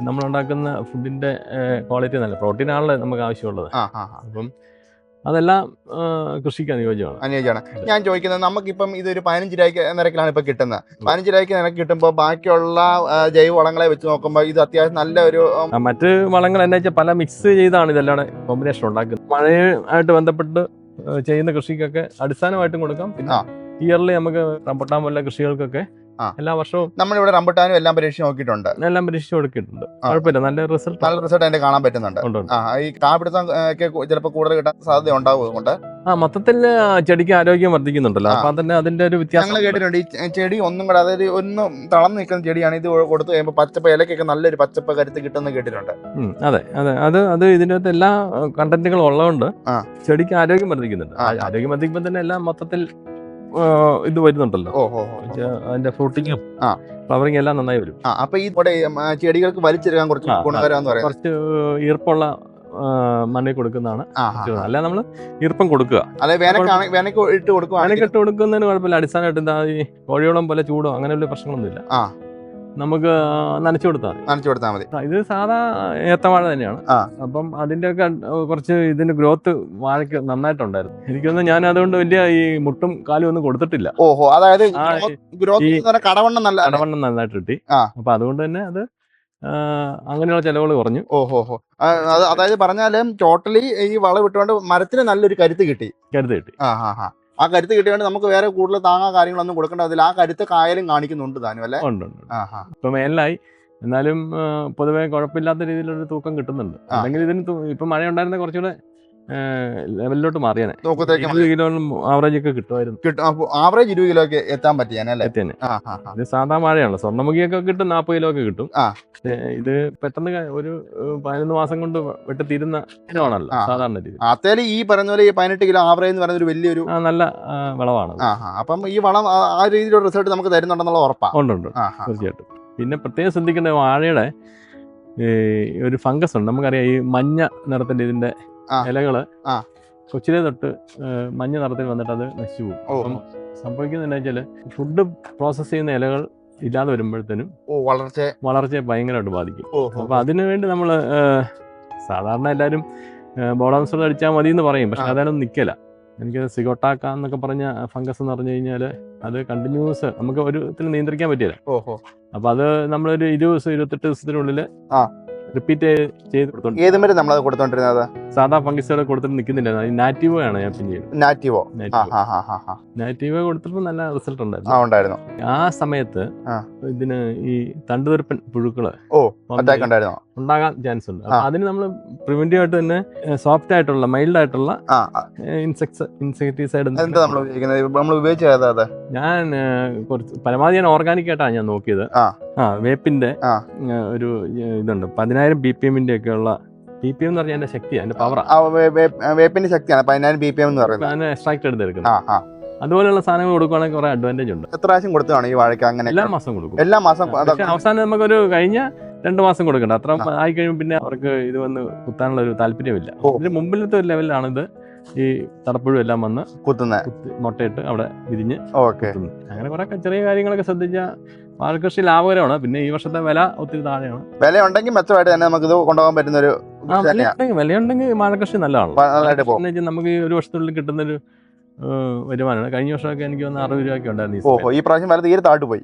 B: നമ്മളുണ്ടാക്കുന്ന ഫുഡിന്റെ ക്വാളിറ്റി നല്ല പ്രോട്ടീൻ ആണല്ലോ നമുക്ക് ആവശ്യമുള്ളത്. അപ്പം അതെല്ലാം കൃഷിക്ക് അനുയോജ്യമാണ്.
A: ഞാൻ ചോദിക്കുന്നത്, നമുക്കിപ്പം ഇതൊരു 15 രൂപയ്ക്ക് നിരക്കിലാണ് ഇപ്പൊ കിട്ടുന്നത്. 15 രൂപയ്ക്ക് നിരക്ക് കിട്ടുമ്പോൾ ബാക്കിയുള്ള ജൈവ വളങ്ങളെ വെച്ച് നോക്കുമ്പോൾ ഇത് അത്യാവശ്യം നല്ല ഒരു
B: മറ്റ് വളങ്ങൾ എന്നാ വെച്ചാൽ പല മിക്സ് ചെയ്താണ് ഇതെല്ലാം കോമ്പിനേഷൻ ഉണ്ടാക്കുന്നത്. മഴയായിട്ട് ബന്ധപ്പെട്ട് ചെയ്യുന്ന കൃഷിക്കൊക്കെ അടിസ്ഥാനമായിട്ടും കൊടുക്കാം. പിന്നെ ഇയർലി നമുക്ക് റംബുട്ടാൻ പോലുള്ള കൃഷികൾക്കൊക്കെ എല്ലാ വർഷവും
A: നമ്മളിവിടെ റംബുട്ടാനും എല്ലാം പരീക്ഷിച്ച് നോക്കിയിട്ടുണ്ട്.
B: എല്ലാം പരീക്ഷിച്ച് കൊടുക്കിയിട്ടുണ്ട്. കുഴപ്പമില്ല, നല്ല റിസൾട്ട്
A: അതിന്റെ കാണാൻ പറ്റുന്നുണ്ട്. ഈ കാപിടുത്തം ഒക്കെ ചിലപ്പോൾ കൂടുതൽ കിട്ടാൻ സാധ്യത ഉണ്ടാവുന്നതുകൊണ്ട്
B: മൊത്തത്തിൽ ചെടിക്ക് ആരോഗ്യം വർദ്ധിക്കുന്നുണ്ടല്ലോ. അപ്പൊ തന്നെ അതിന്റെ ഒരു വ്യത്യാസം
A: കേട്ടിട്ടുണ്ട്. ഈ ചെടി ഒന്നും കൂടെ, അതായത് ഒന്നും തളർന്നു നിൽക്കുന്ന ചെടിയാണ്. ഇത് കൊടുത്തു കഴിയുമ്പോൾ പച്ചപ്പ് ഇലക്കൊക്കെ നല്ലൊരു പച്ചപ്പ് കരുത്ത് കിട്ടുമെന്ന് കേട്ടിട്ടുണ്ട്.
B: അത് ഇതിന്റെ അകത്ത് എല്ലാ കണ്ടന്റുകളും ഉള്ളതുകൊണ്ട് ചെടിക്ക് ആരോഗ്യം വർദ്ധിക്കുന്നുണ്ട്. ആരോഗ്യം വർദ്ധിക്കുമ്പോൾ തന്നെ എല്ലാം മൊത്തത്തിൽ ഇത് വരുന്നുണ്ടല്ലോ. അതിന്റെ ഫ്രൂട്ടിങ്ങും ഫ്ലവറിങ് എല്ലാം നന്നായി വരും.
A: അപ്പൊ ഈ ചെടികൾക്ക് വലിച്ചെടുക്കാൻ കുറച്ച് ഗുണകരമെന്ന് പറയാം.
B: കുറച്ച് ഈർപ്പമുള്ള മണ്ണിൽ കൊടുക്കുന്നതാണ്. അല്ല നമ്മൾ ഈർപ്പം കൊടുക്കുക,
A: വേനയ്ക്ക് ഇട്ട്
B: കൊടുക്കുന്നതിന് കുഴപ്പമില്ല. അടിസ്ഥാനമായിട്ട് എന്താ ഈ കോഴിയോളം പോലെ ചൂടോ അങ്ങനെ വലിയ പ്രശ്നങ്ങളൊന്നുമില്ല. നമുക്ക് നനച്ചു കൊടുത്താൽ മതി. ഇത് സാധാ ഏത്തവാഴ തന്നെയാണ്. അപ്പം അതിന്റെ ഒക്കെ കുറച്ച് ഇതിന്റെ ഗ്രോത്ത് വാഴയ്ക്ക് നന്നായിട്ടുണ്ടായിരുന്നു. എനിക്കൊന്നും ഞാൻ അതുകൊണ്ട് വലിയ ഈ മുട്ടും കാലും ഒന്നും കൊടുത്തിട്ടില്ല.
A: അതായത്
B: കടവണ്ണം നന്നായിട്ട് കിട്ടി. അപ്പൊ അതുകൊണ്ട് തന്നെ അത് അങ്ങനെയുള്ള ചെലവുകൾ കുറഞ്ഞു.
A: അതായത് പറഞ്ഞാലും ടോട്ടലി ഈ വളം ഇട്ടുകൊണ്ട് മരത്തിന് നല്ലൊരു കരുത്ത് കിട്ടി. ആ കരുത്ത് കിട്ടിയോണ്ട് നമുക്ക് വേറെ കൂടുതൽ താങ്ങാ കാര്യങ്ങളൊന്നും കൊടുക്കേണ്ടതില്ല. ആ കരുത്ത് കായലും കാണിക്കുന്നുണ്ട് താനും അല്ലേ?
B: ഉണ്ട്. ഇപ്പൊ മേലായി, എന്നാലും പൊതുവെ കുഴപ്പമില്ലാത്ത രീതിയിലൊരു തൂക്കം കിട്ടുന്നുണ്ട്. അല്ലെങ്കിൽ ഇതിന് ഇപ്പൊ മഴ ഉണ്ടായിരുന്ന കുറച്ചുകൂടെ ലെവലിലോട്ട് മാറിയാനെ 20 കിലോ ആവറേജ് ഒക്കെ കിട്ടുമായിരുന്നു.
A: ആവറേജ് 20 കിലോ ഒക്കെ എത്താൻ പറ്റിയാനല്ലേ?
B: ഇത് സാധാ മഴയാണല്ലോ. സ്വർണ്ണമുഖിയൊക്കെ കിട്ടും, 40 കിലോ ഒക്കെ കിട്ടും. ഇത് പെട്ടെന്ന് ഒരു 11 മാസം കൊണ്ട് വെട്ടി തീരുന്ന ഇനമാണല്ലോ സാധാരണ രീതി.
A: അത്തേലും ഈ പറഞ്ഞ പോലെ ഈ 18 കിലോ ആവറേജ് എന്ന് പറയുന്ന ഒരു വലിയൊരു
B: നല്ല വളമാണ്.
A: അപ്പം ഈ വളം ആ രീതിയിലുള്ള റിസൾട്ട് നമുക്ക് തരുന്നുണ്ടെന്നുള്ള ഉറപ്പാണ്.
B: ഉണ്ട് തീർച്ചയായിട്ടും. പിന്നെ പ്രത്യേകം ശ്രദ്ധിക്കേണ്ട വാഴയുടെ ഒരു ഫംഗസ് ഉണ്ട്. നമുക്കറിയാം ഈ മഞ്ഞ നിറത്തിന്റെ ഇതിന്റെ ഇലകള് കൊച്ചിലെ തൊട്ട് മഞ്ഞ നിറത്തിൽ വന്നിട്ട് അത് നശിച്ചു പോകും. അപ്പം സംഭവിക്കുന്നത് എന്താ വെച്ചാല് ഫുഡ് പ്രോസസ് ചെയ്യുന്ന ഇലകൾ ഇല്ലാതെ വരുമ്പോഴത്തേനും വളർച്ചയെ ഭയങ്കരമായിട്ട് ബാധിക്കും. അപ്പൊ അതിനു വേണ്ടി നമ്മള് സാധാരണ എല്ലാവരും ബോളാംസർ അടിച്ചാൽ മതി എന്ന് പറയും. പക്ഷെ അതൊന്നും നിൽക്കില്ല. എനിക്ക് സിഗോട്ടാക്ക എന്നൊക്കെ പറഞ്ഞ ഫംഗസ് എന്ന് പറഞ്ഞു കഴിഞ്ഞാൽ അത് കണ്ടിന്യൂസ് നമുക്ക് ഒരു നിയന്ത്രിക്കാൻ പറ്റില്ല. അപ്പൊ അത് നമ്മളൊരു 20-28 ദിവസത്തിനുള്ളിൽ റിപ്പീറ്റ് ചെയ്ത് കൊടുത്തോണ്ടിരുന്നത്. സാധാ ഫംഗസുകൾ കൊടുത്തിട്ട് നിൽക്കുന്നില്ല. നാറ്റീവോ ആണ് ഞാൻ പിന്നെ നാറ്റീവോ കൊടുത്തപ്പോൾ നല്ല റിസൾട്ട് ഉണ്ടായിരുന്നു. ആ സമയത്ത് ഇതിന് ഈ തണ്ടുതുരപ്പൻ പുഴുക്കള് ഉണ്ടാകാൻ ചാൻസ് ഉണ്ട്. അതിന് നമ്മൾ പ്രിവെന്റീവ് ആയിട്ട് തന്നെ സോഫ്റ്റ് ആയിട്ടുള്ള മൈൽഡ് ആയിട്ടുള്ള ഇൻസെക്ടിസൈഡ് ഞാൻ കുറച്ച് പരമാവധി ഞാൻ ഓർഗാനിക് ആയിട്ടാണ് ഞാൻ നോക്കിയത്. വേപ്പിന്റെ ഒരു ഇതുണ്ട് 10,000 BPM ഒക്കെ ഉള്ള. BPM എന്ന് പറഞ്ഞാൽ എന്റെ ശക്തിയാണ്, എന്റെ പവറാണ്.
A: വേപ്പിന്റെ ശക്തിയാണ് 10,000 BPM എന്ന് പറയുന്നത്.
B: അതിനെ എക്സ്ട്രാക്ട് എടുത്തെടുക്കുന്നത്. അതുപോലെയുള്ള സാധനങ്ങൾ കൊടുക്കുകയാണെങ്കിൽ കുറെ അഡ്വാൻറ്റേജ് ഉണ്ട്.
A: എത്ര പ്രാവശ്യം കൊടുത്തതാണ് ഈ വാഴയ്ക്ക്? അങ്ങനെ
B: എല്ലാ മാസം കൊടുക്കും. അവസാനം നമുക്കൊരു കഴിഞ്ഞ 2 മാസം കൊടുക്കണ്ട. അത്ര ആയി കഴിയുമ്പോൾ പിന്നെ അവർക്ക് ഇത് വന്ന് കുത്താനുള്ള ഒരു താല്പര്യമില്ല. ഇതിന് മുമ്പിലത്തെ ഒരു ലെവലിലാണിത്. ഈ തടപ്പുഴും എല്ലാം വന്ന് മുട്ടയിട്ട് അവിടെ വിരിഞ്ഞ് അങ്ങനെ കുറെ ചെറിയ കാര്യങ്ങളൊക്കെ ശ്രദ്ധിച്ചാൽ വാഴകൃഷി ലാഭകരമാണ്. പിന്നെ ഈ വർഷത്തെ വില ഒത്തിരി താഴെയാണ്.
A: വില ഉണ്ടെങ്കിൽ മെച്ചമായിട്ട് തന്നെ നമുക്ക് ഇത് കൊണ്ടുപോകാൻ പറ്റുന്ന ഒരു
B: വിലയുണ്ടെങ്കിൽ വാഴകൃഷി നല്ലതാണ്. നമുക്ക് ഈ ഒരു വർഷത്തിനുള്ളിൽ കിട്ടുന്നൊരു വരുമാനമാണ്. കഴിഞ്ഞ വർഷമൊക്കെ എനിക്ക് വന്ന് 60 രൂപയൊക്കെ ഉണ്ടായിരുന്നു.
A: ഈ പ്രാവശ്യം വില തീരെ താഴ്ത്തുപോയി.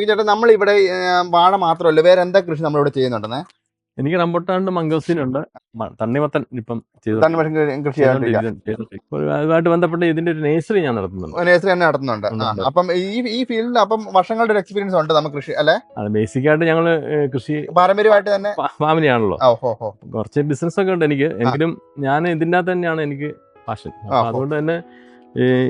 A: ചേട്ടാ, നമ്മളിവിടെ വാഴ മാത്രമല്ല വേറെ എന്താ കൃഷി നമ്മളിവിടെ ചെയ്യുന്നുണ്ടെന്നേ?
B: എനിക്ക് റംബുട്ടാനുണ്ട്, മംഗോസ്റ്റീനുണ്ട്, തണ്ണിമത്തൻ ഇപ്പം അതുമായിട്ട് ബന്ധപ്പെട്ട് ഇതിന്റെ ഒരു നേഴ്സറി ഞാൻ
A: നടത്തുന്നുണ്ട്. അപ്പം ഈ ഫീൽഡിൽ അപ്പം വർഷങ്ങളുടെ ഒരു എക്സ്പീരിയൻസ് ഉണ്ട് നമുക്ക് കൃഷി അല്ലെ?
B: അത് ബേസിക് ആയിട്ട് ഞങ്ങള് കൃഷി
A: പാരമ്പര്യമായിട്ട് തന്നെ
B: ഫാമിലി ആണല്ലോ. കുറച്ച് ബിസിനസ് ഒക്കെ ഉണ്ട് എനിക്ക്. എങ്കിലും ഞാൻ ഇതിൻ്റെ അകത്ത് തന്നെയാണ് എനിക്ക് പാഷൻ. അതുകൊണ്ട് തന്നെ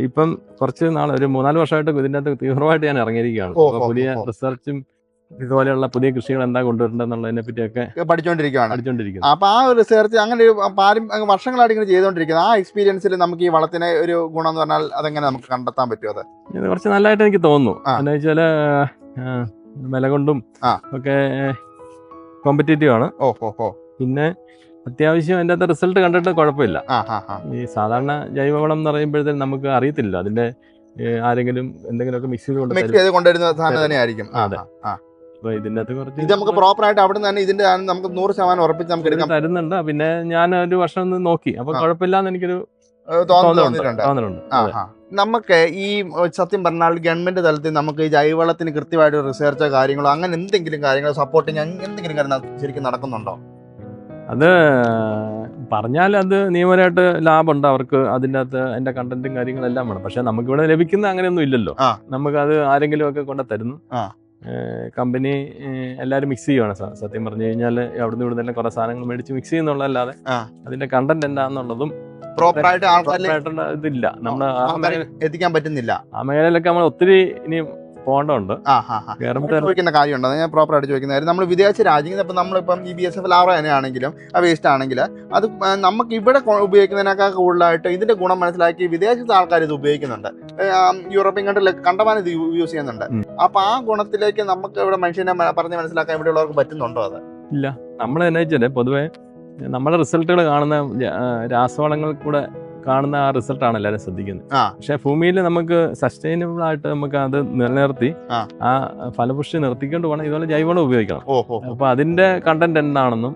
B: ഇപ്പം കുറച്ച് നാളെ ഒരു 3-4 വർഷമായിട്ട് ഇതിൻ്റെ അകത്ത് തീവ്രമായിട്ട് ഞാൻ ഇറങ്ങിയിരിക്കുകയാണ്. പുതിയ റിസർച്ചും ഇതുപോലെയുള്ള പുതിയ കൃഷികൾ എന്താ കൊണ്ടുവരേണ്ടതെന്നുള്ളതിനെ പറ്റിയൊക്കെ
A: പഠിച്ചുകൊണ്ടിരിക്കുകയാണ്.
B: പഠിച്ചുകൊണ്ടിരിക്കുന്നത്.
A: അപ്പൊ ആ ഒരു റിസർച്ച് അങ്ങനെ ഒരു വർഷങ്ങളായിട്ട് ഇങ്ങനെ ചെയ്തുകൊണ്ടിരിക്കുന്നത്. ആ എക്സ്പീരിയൻസിൽ നമുക്ക് ഈ വളത്തിനെ ഒരു ഗുണം എന്ന് പറഞ്ഞാൽ അതെങ്ങനെ നമുക്ക് കണ്ടെത്താൻ പറ്റും? അത്
B: ഇത് കുറച്ച് നല്ലതായിട്ട് എനിക്ക് തോന്നുന്നു. എന്താ വെച്ചാല് വില കൊണ്ടും ഒക്കെ കോമ്പറ്റേറ്റീവ് ആണ്. പിന്നെ അത്യാവശ്യം അതിൻ്റെ അകത്ത് റിസൾട്ട് കണ്ടിട്ട് കുഴപ്പമില്ല. ഈ സാധാരണ ജൈവവളം എന്ന് പറയുമ്പോഴത്തേക്കും നമുക്ക് അറിയത്തില്ല അതിന്റെ ആരെങ്കിലും എന്തെങ്കിലുമൊക്കെ മിക്സ് ചെയ്ത്
A: കൊണ്ടുവരുന്ന സാധനം തന്നെയായിരിക്കും.
B: അതെ. അപ്പൊ ഇതിന്റെ അകത്ത് കുറച്ച്
A: ഇത് നമുക്ക് പ്രോപ്പർ ആയിട്ട് അവിടെ തന്നെ ഇതിന്റെ നമുക്ക് 100% ഉറപ്പിച്ച് നമുക്ക് എടുക്കാൻ
B: തരുന്നുണ്ട്. പിന്നെ ഞാൻ ഒരു വർഷം ഒന്ന് നോക്കി, അപ്പൊ കുഴപ്പമില്ലാന്ന് എനിക്കൊരു
A: തോന്നുന്നുണ്ട്. നമുക്ക് ഈ സത്യം പറഞ്ഞാൽ ഗവൺമെന്റ് തലത്തിൽ നമുക്ക് ഈ ജൈവവളത്തിന് കൃത്യമായിട്ട് റിസർച്ചോ കാര്യങ്ങളോ അങ്ങനെ എന്തെങ്കിലും കാര്യങ്ങളോ സപ്പോർട്ടിങ് എന്തെങ്കിലും കാര്യം ശരിക്കും നടക്കുന്നുണ്ടോ?
B: അത് പറഞ്ഞാൽ അത് നിയമപരമായിട്ട് ലാഭമുണ്ട് അവർക്ക്. അതിൻ്റെ അകത്ത് അതിന്റെ കണ്ടന്റും കാര്യങ്ങളെല്ലാം വേണം. പക്ഷെ നമുക്കിവിടെ ലഭിക്കുന്ന അങ്ങനെയൊന്നും ഇല്ലല്ലോ. നമുക്കത് ആരെങ്കിലും ഒക്കെ കൊണ്ട് തരുന്നു. കമ്പനി എല്ലാവരും മിക്സ് ചെയ്യുവാണ്. സത്യം പറഞ്ഞു കഴിഞ്ഞാൽ അവിടുന്ന് ഇവിടെ തന്നെ കുറെ സാധനങ്ങൾ മേടിച്ച് മിക്സ് ചെയ്യുന്നുള്ളതല്ലാതെ അതിന്റെ കണ്ടന്റ് എന്താണെന്നുള്ളതും
A: പ്രോപ്പറായിട്ട്
B: ഇതില്ല. നമ്മുടെ
A: എത്തിക്കാൻ പറ്റുന്നില്ല.
B: ആ മേഖലയിലൊക്കെ നമ്മൾ ഒത്തിരി ഇനി പോകേണ്ടതുണ്ട്.
A: ചോദിക്കുന്ന കാര്യമുണ്ടോ? ഞാൻ പ്രോപ്പർ ആയിട്ട് ചോദിക്കുന്ന കാര്യം, നമ്മൾ വിദേശ രാജ്യങ്ങൾ ഇപ്പം നമ്മളിപ്പം ഈ BSF ലാറ തന്നെയാണെങ്കിലും ആ വേസ്റ്റ് ആണെങ്കിൽ അത് നമുക്ക് ഇവിടെ ഉപയോഗിക്കുന്നതിനേക്കാൾ കൂടുതലായിട്ട് ഇതിന്റെ ഗുണം മനസ്സിലാക്കി വിദേശത്തെ ആൾക്കാർ ഇത് ഉപയോഗിക്കുന്നുണ്ട്. യൂറോപ്യൻ കൺട്രിയിലൊക്കെ കണ്ടമാനം ഇത് യൂസ് ചെയ്യുന്നുണ്ട്. അപ്പൊ ആ ഗുണത്തിലേക്ക് നമുക്ക് ഇവിടെ മനുഷ്യനെ പറഞ്ഞ് മനസ്സിലാക്കാൻ ഇവിടെയുള്ളവർക്ക് പറ്റുന്നുണ്ടോ? അത് ഇല്ല.
B: നമ്മൾ എന്നാ വെച്ചാൽ പൊതുവെ നമ്മുടെ റിസൾട്ടുകൾ കാണുന്ന രാസവളങ്ങൾ കൂടെ കാണുന്ന ആ റിസൾട്ടാണ് എല്ലാവരും ശ്രദ്ധിക്കുന്നത്. പക്ഷെ ഭൂമിയിൽ നമുക്ക് സസ്റ്റൈനബിൾ ആയിട്ട് നമുക്ക് അത് നിലനിർത്തി ആ ഫലപുഷ്ടി നിർത്തിക്കൊണ്ട് വേണം ഇതുപോലെ ജൈവവളം ഉപയോഗിക്കണം. അപ്പൊ അതിന്റെ കണ്ടന്റ് എന്താണെന്നും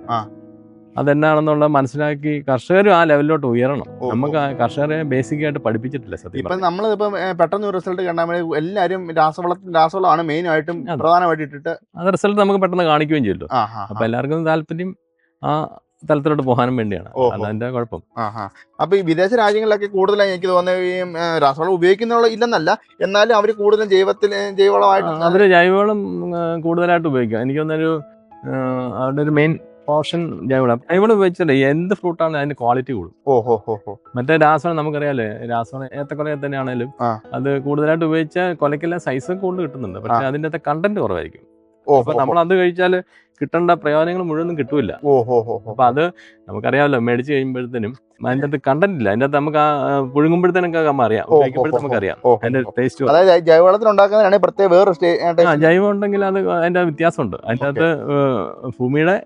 B: അതെന്നാണെന്നുള്ള മനസ്സിലാക്കി കർഷകരും ആ ലെവലിലോട്ട് ഉയരണം. നമുക്ക് കർഷകരെ ബേസിക് ആയിട്ട് പഠിപ്പിച്ചിട്ടില്ല സത്യം.
A: ഇപ്പൊ നമ്മളിപ്പം പെട്ടെന്ന് റിസൾട്ട് കണ്ടാൽ എല്ലാവരും രാസവളമാണ് മെയിൻ ആയിട്ടും പ്രധാനമായിട്ട് ഇട്ടിട്ട്
B: അത് റിസൾട്ട് നമുക്ക് പെട്ടെന്ന് കാണിക്കുകയും ചെയ്യല്ലോ. അപ്പൊ എല്ലാവർക്കും താല്പര്യം ആ തലത്തിലോട്ട് പോകാനും വേണ്ടിയാണ്. അതിന്റെ കുഴപ്പം.
A: അപ്പൊ ഈ വിദേശ രാജ്യങ്ങളിലൊക്കെ കൂടുതലായി എനിക്ക് തോന്നുന്നത് ഈ രാസവളം ഉപയോഗിക്കുന്ന ഇല്ലെന്നല്ല, എന്നാലും അവർ കൂടുതലും ജൈവവളമായിട്ട്
B: അവര് ജൈവവളം കൂടുതലായിട്ട് ഉപയോഗിക്കുക. എനിക്ക് തോന്നുന്നൊരു അവിടെ ഒരു മെയിൻ പോർഷൻ ജൈവവളം ഉപയോഗിച്ചിട്ട് എന്ത് ഫ്രൂട്ടാണ് അതിന്റെ ക്വാളിറ്റി കൂടും. മറ്റേ രാസവളം നമുക്കറിയാലേ, രാസവളം ഏത്തക്കൊലയെ തന്നെയാണേലും അത് കൂടുതലായിട്ട് ഉപയോഗിച്ചാൽ കൊലയ്ക്കെല്ലാം സൈസ് കൂടുതൽ കിട്ടുന്നുണ്ട്. പക്ഷെ അതിന്റെ അകത്തെ കണ്ടന്റ് കുറവായിരിക്കും. അപ്പൊ നമ്മൾ അത് കഴിച്ചാൽ കിട്ടേണ്ട പ്രയോജനങ്ങൾ മുഴുവനും കിട്ടൂല. അപ്പൊ അത് നമുക്കറിയാമല്ലോ, മേടിച്ച് കഴിയുമ്പോഴത്തേനും അതിന്റെ അകത്ത് കണ്ടന്റ് ഇല്ല. അതിന്റെ അകത്ത് നമുക്ക് പുഴുങ്ങുമ്പോഴത്തേനൊക്കെ അറിയാം, ഉപയോഗിക്കുമ്പോഴത്തേക്കും നമുക്കറിയാം അതിന്റെ ടേസ്റ്റ്.
A: ജൈവവളത്തിനുണ്ടാക്കുന്നതിനാണ് പ്രത്യേക വേറെ
B: ജൈവം ഉണ്ടെങ്കിൽ അത് അതിന്റെ വ്യത്യാസമുണ്ട്. അതിന്റെ അകത്ത് ഭൂമിയുടെ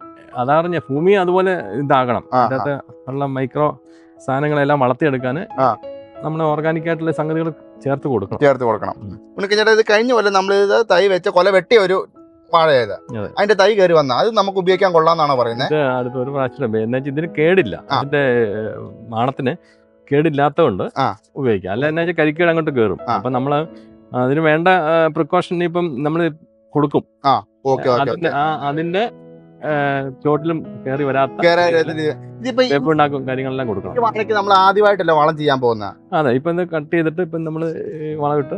B: അതറിഞ്ഞ ഭൂമി അതുപോലെ ഇതാകണം. അതിന്റെ അകത്ത് ഉള്ള മൈക്രോ സാധനങ്ങളെല്ലാം വളർത്തിയെടുക്കാൻ നമ്മൾ ഓർഗാനിക് ആയിട്ടുള്ള സംഗതികൾ ചേർത്ത് കൊടുക്കണം.
A: ഇത് കഴിഞ്ഞ പോലെ നമ്മൾ ഇത് തൈ വെച്ച കൊല വെട്ടിയ ഒരു വാഴയത് അതിന്റെ തൈ കയറി വന്ന അത് നമുക്ക് ഉപയോഗിക്കാൻ കൊള്ളാന്നാണോ പറയുന്നത്?
B: അടുത്ത ഒരു പ്രാവശ്യം എന്നാ ഇതിന് കേടില്ല, അതിന്റെ മാണത്തിന് കേടില്ലാത്തതുകൊണ്ട് ഉപയോഗിക്കാം. അല്ല എന്നാ കരിക്കേട് അങ്ങോട്ട് കയറും. അപ്പൊ നമ്മള് അതിന് വേണ്ട പ്രിക്കോഷൻ ഇപ്പം നമ്മൾ കൊടുക്കും. അതിന്റെ ചോട്ടിലും കയറി വരാത്ത ഉണ്ടാക്കും കാര്യങ്ങളെല്ലാം കൊടുക്കണം.
A: നമ്മൾ ആദ്യമായിട്ടല്ല വളം ചെയ്യാൻ പോകുന്ന.
B: അതെ, ഇപ്പൊ കട്ട് ചെയ്തിട്ട് ഇപ്പൊ നമ്മള് വളമിട്ട്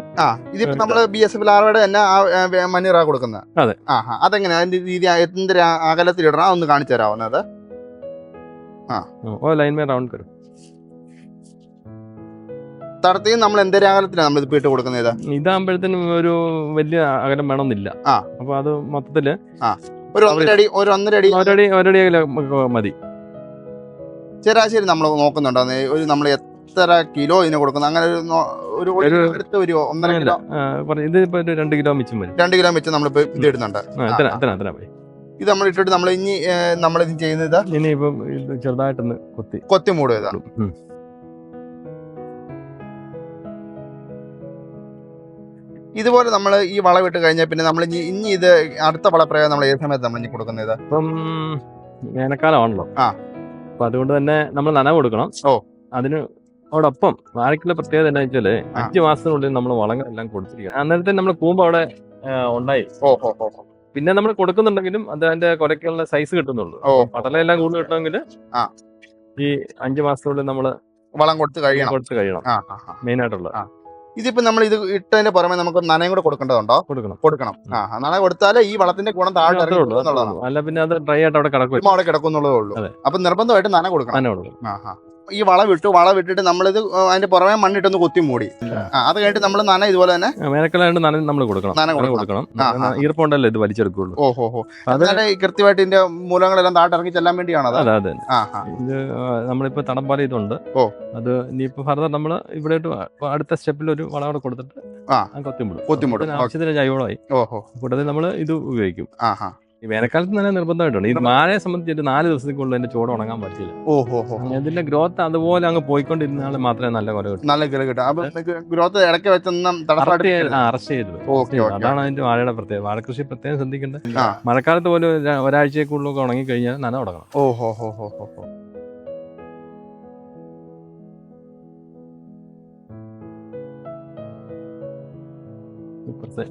A: ഇതിപ്പോ നമ്മള് BSF ലാർവയുടെ തന്നെ മഞ്ഞറ കൊടുക്കുന്നത്.
B: അതെ.
A: അതെങ്ങനെ അതിന്റെ രീതി എന്ത് അകലത്തിലിടണം ഒന്ന് കാണിച്ചു തരാവുന്നത്?
B: ലൈൻമേ റൗണ്ട് കരും
A: തടത്തിൽ നമ്മൾ എന്തൊരു അകലത്തിലാണ് നമ്മൾ ഇത് ഇട്ട് കൊടുക്കുന്നത്?
B: ഇതാകുമ്പോഴത്തേനും ഒരു വലിയ അകലം വേണമെന്നില്ല. അപ്പൊ അത് മൊത്തത്തില്
A: ഒരു ഒന്നര
B: അടി മതി.
A: ശരാശരി നമ്മൾ നോക്കുന്നുണ്ടോ നമ്മൾ എത്ര കിലോ ഇതിന് കൊടുക്കുന്നത്? അങ്ങനെ ഒരു 1.5 കിലോ
B: ഇത് ഇപ്പൊ 2 കിലോ മിച്ചം വരും.
A: 2 കിലോ മിച്ചം നമ്മളിപ്പോ ഇത് ഇടുന്നുണ്ട്. ഇത് നമ്മൾ ഇട്ടിട്ട് നമ്മൾ ഇനി നമ്മളിത് ചെയ്യുന്നത്
B: ഇനിയിപ്പം ചെറുതായിട്ടൊന്ന്
A: കൊത്തി മൂടുക. ഇതുപോലെ നമ്മൾ ഈ വളമിട്ട് കഴിഞ്ഞാൽ പിന്നെ നമ്മൾ ഇനി ഇത് അടുത്ത വളപ്രയോഗം നമ്മൾ ഏത് സമയത്ത് നമ്മൾ ഇനി കൊടുക്കുന്നത്?
B: ഇപ്പം വേനൽക്കാലമാണല്ലോ. അപ്പൊ അതുകൊണ്ട് തന്നെ നമ്മൾ നനവ് കൊടുക്കണം. അതിനോടൊപ്പം വാഴയ്ക്കുള്ള പ്രത്യേകത എന്താ വെച്ചാല് 5 മാസത്തിനുള്ളിൽ നമ്മൾ വളങ്ങളെല്ലാം കൊടുത്തിരിക്കണം. അന്നേരത്തെ നമ്മൾ കൂമ്പ് അവിടെ ഉണ്ടായി. പിന്നെ നമ്മൾ കൊടുക്കുന്നുണ്ടെങ്കിലും അത് അതിന്റെ കൊലക്കുള്ള സൈസ് കിട്ടുന്നുള്ളൂ. പടലെല്ലാം കൂടുതൽ കിട്ടണമെങ്കിൽ ഈ 5 മാസത്തിനുള്ളിൽ നമ്മള്
A: വളം കൊടുത്ത് കഴിയണം.
B: മെയിൻ ആയിട്ടുള്ള.
A: ഇതിപ്പോ നമ്മൾ ഇത് ഇട്ടതിന് പുറമെ നമുക്ക് നനയും കൂടെ കൊടുക്കേണ്ടതുണ്ടോ? കൊടുക്കണം. നന കൊടുത്താലേ ഈ വളത്തിന്റെ ഗുണം താഴെ
B: അല്ല പിന്നെ അത് ഡ്രൈ ആയിട്ട് അവിടെ കിടക്കുന്നുള്ളതേ
A: ഉള്ളൂ. അപ്പൊ നിർബന്ധമായിട്ട് നന കൊടുക്കണം. ഈ വളം വിട്ടിട്ട് നമ്മളിത് അതിന്റെ പുറമെ മണ്ണിട്ടൊന്ന് കൊത്തി മൂടി. അത് കഴിഞ്ഞിട്ട് നമ്മൾ നന ഇതുപോലെ തന്നെ
B: വേനൽക്കാലമായിട്ട് നന നമ്മൾ കൊടുക്കണം. ഈർപ്പമുണ്ടല്ലോ ഇത് വലിച്ചെടുക്കുള്ളൂ.
A: ഓഹോ. അതിനെ കൃത്യമായിട്ട് ഇതിന്റെ മൂലങ്ങളെല്ലാം താട്ടിറങ്ങി ചെല്ലാൻ വേണ്ടിയാണ്.
B: അതെ. ഇത് നമ്മളിപ്പോ തടം പോലെ ഇതുണ്ട്. അത് ഇനിയിപ്പോ ഫർദർ നമ്മൾ ഇവിടെ അടുത്ത സ്റ്റെപ്പിൽ ഒരു വളം കൂടെ കൊടുത്തിട്ട് കൊത്തിമുടും. ആവശ്യത്തിന് ജൈവളമായി. കൂട്ടത്തിൽ നമ്മൾ ഇത് ഉപയോഗിക്കും. ഈ വേനൽക്കാലത്ത് തന്നെ നിർബന്ധമായിട്ടുണ്ട്. ഈ വാഴയെ സംബന്ധിച്ചിട്ട് 4 ദിവസത്തേക്കുള്ള അതിന്റെ ചൂട് ഉണങ്ങാൻ പറ്റില്ല. ഇതിന്റെ ഗ്രോത്ത് അതുപോലെ അങ്ങ് പോയിക്കൊണ്ടിരുന്നാൽ മാത്രമേ നല്ല കുല കിട്ടും.
A: നല്ല കുല കിട്ടും. ഗ്രോത്ത് ഇടയ്ക്ക് വെച്ചൊന്നും
B: അറസ്റ്റ് ചെയ്തത്. അതാണ് അതിന്റെ വാഴയുടെ പ്രത്യേകത. വാഴകൃഷി പ്രത്യേകം ശ്രദ്ധിക്കേണ്ടത്. മഴക്കാലത്ത് പോലും ഒരാഴ്ചക്കുള്ളിലൊക്കെ ഉണങ്ങി കഴിഞ്ഞാൽ നന തുടങ്ങണം.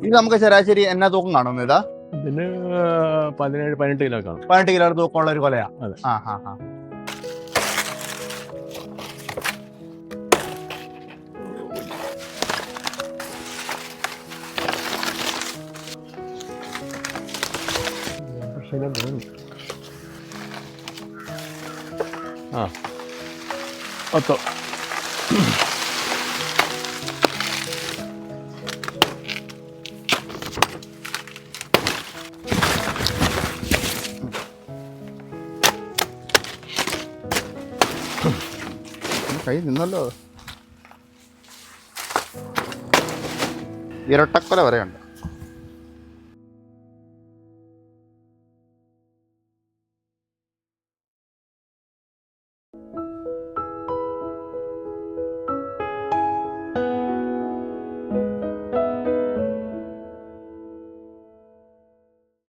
A: ഇത് നമുക്ക് ശരാശരി എന്നാ തൂക്കം കാണുന്നു? ഇതാ
B: ഇതിന് 17-18 കിലോ കാണും.
A: 18 കിലോ തൂക്കമുള്ള ഒരു കൊലയാ.
B: അതെ. ഒത്തോ
A: കൈ നിന്നല്ലോ. ഇരട്ടക്കൊല വരെയുണ്ട്.